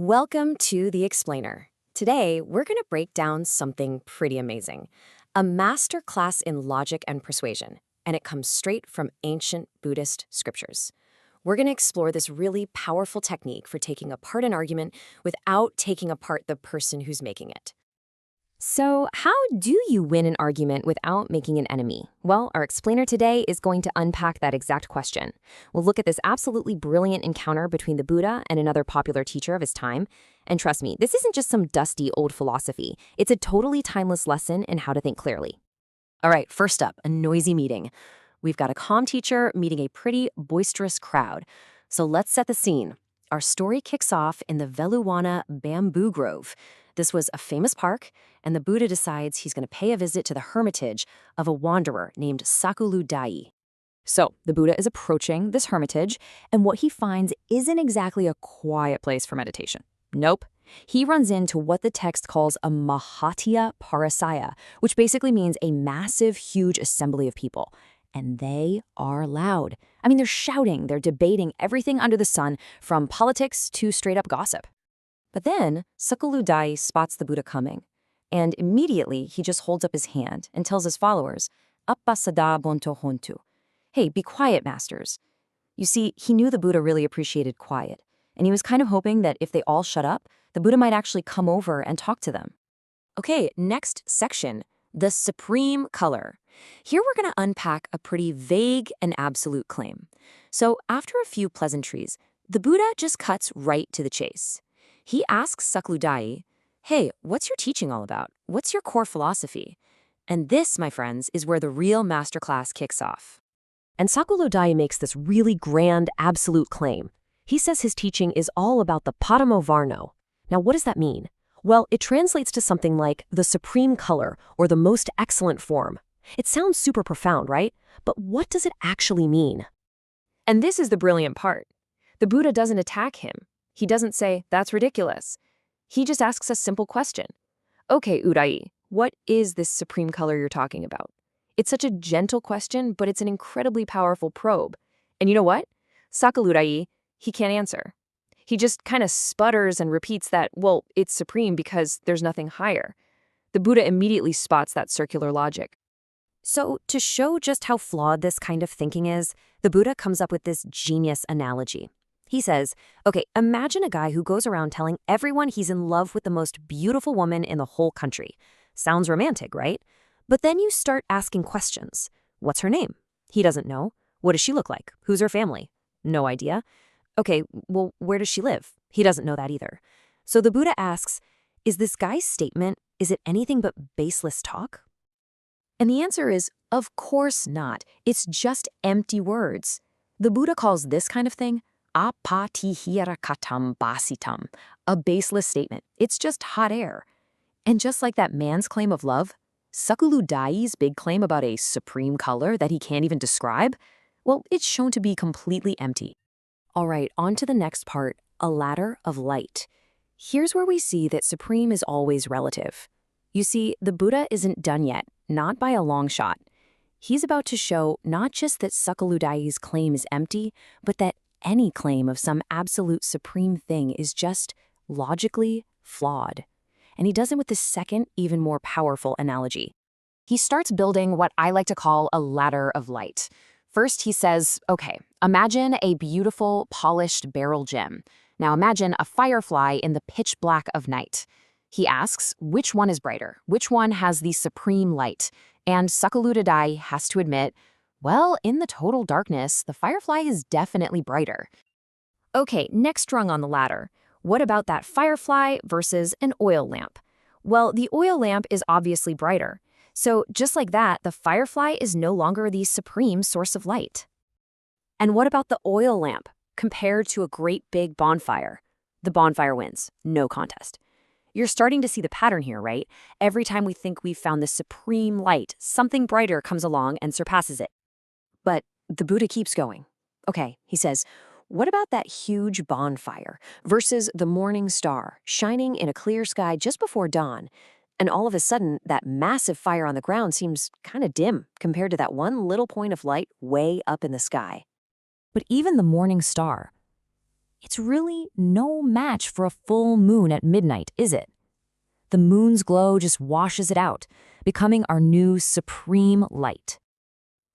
Welcome to The Explainer. Today, we're going to break down something pretty amazing, a masterclass in logic and persuasion, and it comes straight from ancient Buddhist scriptures. We're going to explore this really powerful technique for taking apart an argument without taking apart the person who's making it. So, how do you win an argument without making an enemy? Well, our explainer today is going to unpack that exact question. We'll look at this absolutely brilliant encounter between the Buddha and another popular teacher of his time. And trust me, this isn't just some dusty old philosophy. It's a totally timeless lesson in how to think clearly. All right, first up, a noisy meeting. We've got a calm teacher meeting a pretty boisterous crowd. So let's set the scene. Our story kicks off in the Veluwana bamboo grove. This was a famous park, and the Buddha decides he's going to pay a visit to the hermitage of a wanderer named Sakuludāyi. So the Buddha is approaching this hermitage, and what he finds isn't exactly a quiet place for meditation. Nope. He runs into what the text calls a Mahatya Parasaya, which basically means a massive, huge assembly of people. And they are loud. I mean, they're shouting, they're debating everything under the sun, from politics to straight-up gossip. But then, Sakuludāyi spots the Buddha coming, and immediately he just holds up his hand and tells his followers, "Passaddhi bonto hontu." Hey, be quiet, masters. You see, he knew the Buddha really appreciated quiet, and he was kind of hoping that if they all shut up, the Buddha might actually come over and talk to them. Okay, next section, the supreme color. Here we're going to unpack a pretty vague and absolute claim. So after a few pleasantries, the Buddha just cuts right to the chase. He asks Sakuludāyi, hey, what's your teaching all about? What's your core philosophy? And this, my friends, is where the real masterclass kicks off. And Sakuludāyi makes this really grand, absolute claim. He says his teaching is all about the Paramovarno. Now, what does that mean? Well, it translates to something like the supreme color or the most excellent form. It sounds super profound, right? But what does it actually mean? And this is the brilliant part. The Buddha doesn't attack him. He doesn't say, that's ridiculous. He just asks a simple question. Okay, Udāyin, what is this supreme color you're talking about? It's such a gentle question, but it's an incredibly powerful probe. And you know what? Sakuludāyi, he can't answer. He just kind of sputters and repeats that, well, it's supreme because there's nothing higher. The Buddha immediately spots that circular logic. So to show just how flawed this kind of thinking is, the Buddha comes up with this genius analogy. He says, okay, imagine a guy who goes around telling everyone he's in love with the most beautiful woman in the whole country. Sounds romantic, right? But then you start asking questions. What's her name? He doesn't know. What does she look like? Who's her family? No idea. Okay, well, where does she live? He doesn't know that either. So the Buddha asks, is this guy's statement, is it anything but baseless talk? And the answer is, of course not. It's just empty words. The Buddha calls this kind of thing apatihirakatam basitam, a baseless statement. It's just hot air. And just like that man's claim of love, Sakuludāyi's big claim about a supreme color that he can't even describe, well, it's shown to be completely empty. All right, on to the next part, a ladder of light. Here's where we see that supreme is always relative. You see, the Buddha isn't done yet, not by a long shot. He's about to show not just that Sakuludāyi's claim is empty, but that any claim of some absolute supreme thing is just logically flawed. And he does it with the second, even more powerful analogy. He starts building what I like to call a ladder of light. First, he says, okay, imagine a beautiful, polished beryl gem. Now imagine a firefly in the pitch black of night. He asks, which one is brighter? Which one has the supreme light? And Sakuludāyi has to admit, well, in the total darkness, the firefly is definitely brighter. Okay, next rung on the ladder. What about that firefly versus an oil lamp? Well, the oil lamp is obviously brighter. So just like that, the firefly is no longer the supreme source of light. And what about the oil lamp compared to a great big bonfire? The bonfire wins, no contest. You're starting to see the pattern here, right? Every time we think we've found the supreme light, something brighter comes along and surpasses it. But the Buddha keeps going. Okay, he says, what about that huge bonfire versus the morning star shining in a clear sky just before dawn? And all of a sudden, that massive fire on the ground seems kind of dim compared to that one little point of light way up in the sky. But even the morning star, It's really no match for a full moon at midnight, is it? The moon's glow just washes it out, becoming our new supreme light.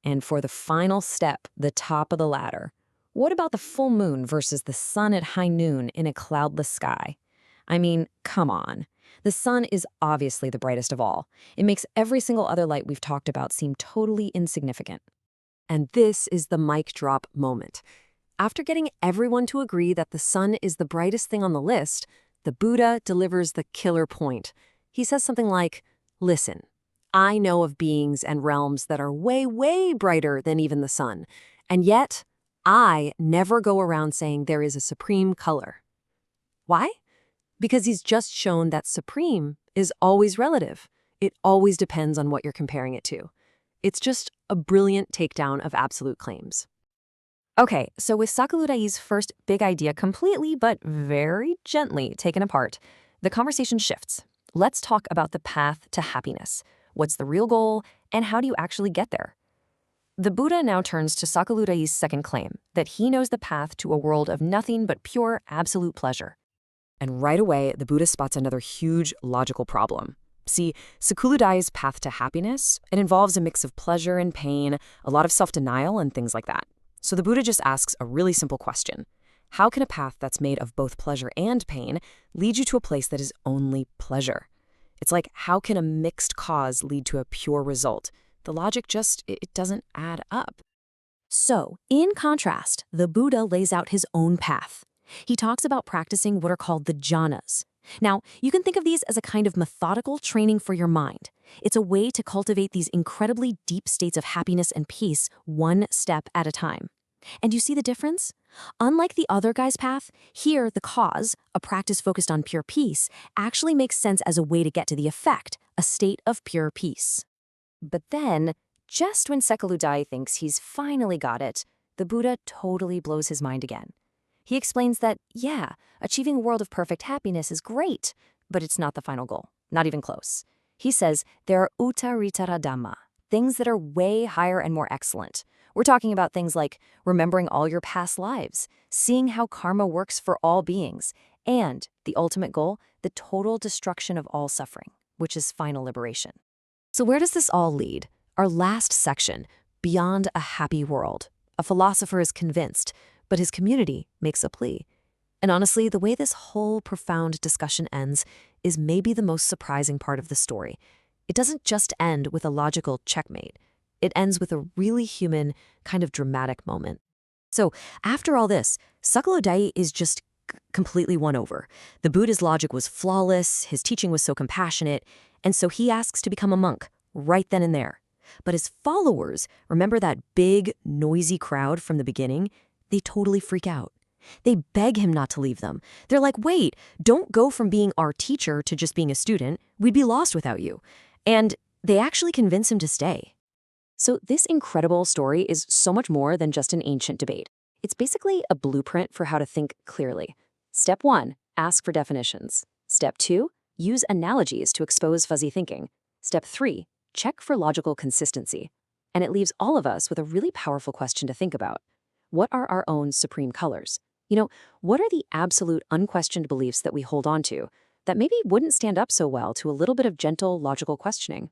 And for the final step, the top of the ladder, what about the full moon versus the sun at high noon in a cloudless sky? I mean, come on. The sun is obviously the brightest of all. It makes every single other light we've talked about seem totally insignificant. And this is the mic drop moment. After getting everyone to agree that the sun is the brightest thing on the list, the Buddha delivers the killer point. He says something like, "Listen, I know of beings and realms that are way, way brighter than even the sun, and yet I never go around saying there is a supreme color." Why? Because he's just shown that supreme is always relative. It always depends on what you're comparing it to. It's just a brilliant takedown of absolute claims. Okay, so with Sakuludāyi's first big idea completely but very gently taken apart, the conversation shifts. Let's talk about the path to happiness. What's the real goal, and how do you actually get there? The Buddha now turns to Sakuludāyi's second claim, that he knows the path to a world of nothing but pure, absolute pleasure. And right away, the Buddha spots another huge logical problem. See, Sakuludāyi's path to happiness, it involves a mix of pleasure and pain, a lot of self-denial and things like that. So the Buddha just asks a really simple question. How can a path that's made of both pleasure and pain lead you to a place that is only pleasure? It's like, how can a mixed cause lead to a pure result? The logic just, it doesn't add up. So, in contrast, the Buddha lays out his own path. He talks about practicing what are called the jhanas. Now, you can think of these as a kind of methodical training for your mind. It's a way to cultivate these incredibly deep states of happiness and peace one step at a time. And you see the difference? Unlike the other guy's path, here the cause, a practice focused on pure peace, actually makes sense as a way to get to the effect, a state of pure peace. But then, just when Sakuludāyi thinks he's finally got it, the Buddha totally blows his mind again. He explains that, yeah, achieving a world of perfect happiness is great, but it's not the final goal, not even close. He says there are uttaritara dhamma, things that are way higher and more excellent. We're talking about things like remembering all your past lives, seeing how karma works for all beings, and the ultimate goal, the total destruction of all suffering, which is final liberation. So where does this all lead? Our last section, beyond a happy world. A philosopher is convinced, but his community makes a plea. And honestly, the way this whole profound discussion ends is maybe the most surprising part of the story. It doesn't just end with a logical checkmate. It ends with a really human, kind of dramatic moment. So after all this, Sakuludāyi is just completely won over. The Buddha's logic was flawless, his teaching was so compassionate, and so he asks to become a monk right then and there. But his followers, remember that big, noisy crowd from the beginning? They totally freak out. They beg him not to leave them. They're like, wait, don't go from being our teacher to just being a student. We'd be lost without you. And they actually convince him to stay. So this incredible story is so much more than just an ancient debate. It's basically a blueprint for how to think clearly. Step 1, ask for definitions. Step 2, use analogies to expose fuzzy thinking. Step 3, check for logical consistency. And it leaves all of us with a really powerful question to think about. What are our own supreme colors? What are the absolute unquestioned beliefs that we hold on to that maybe wouldn't stand up so well to a little bit of gentle, logical questioning?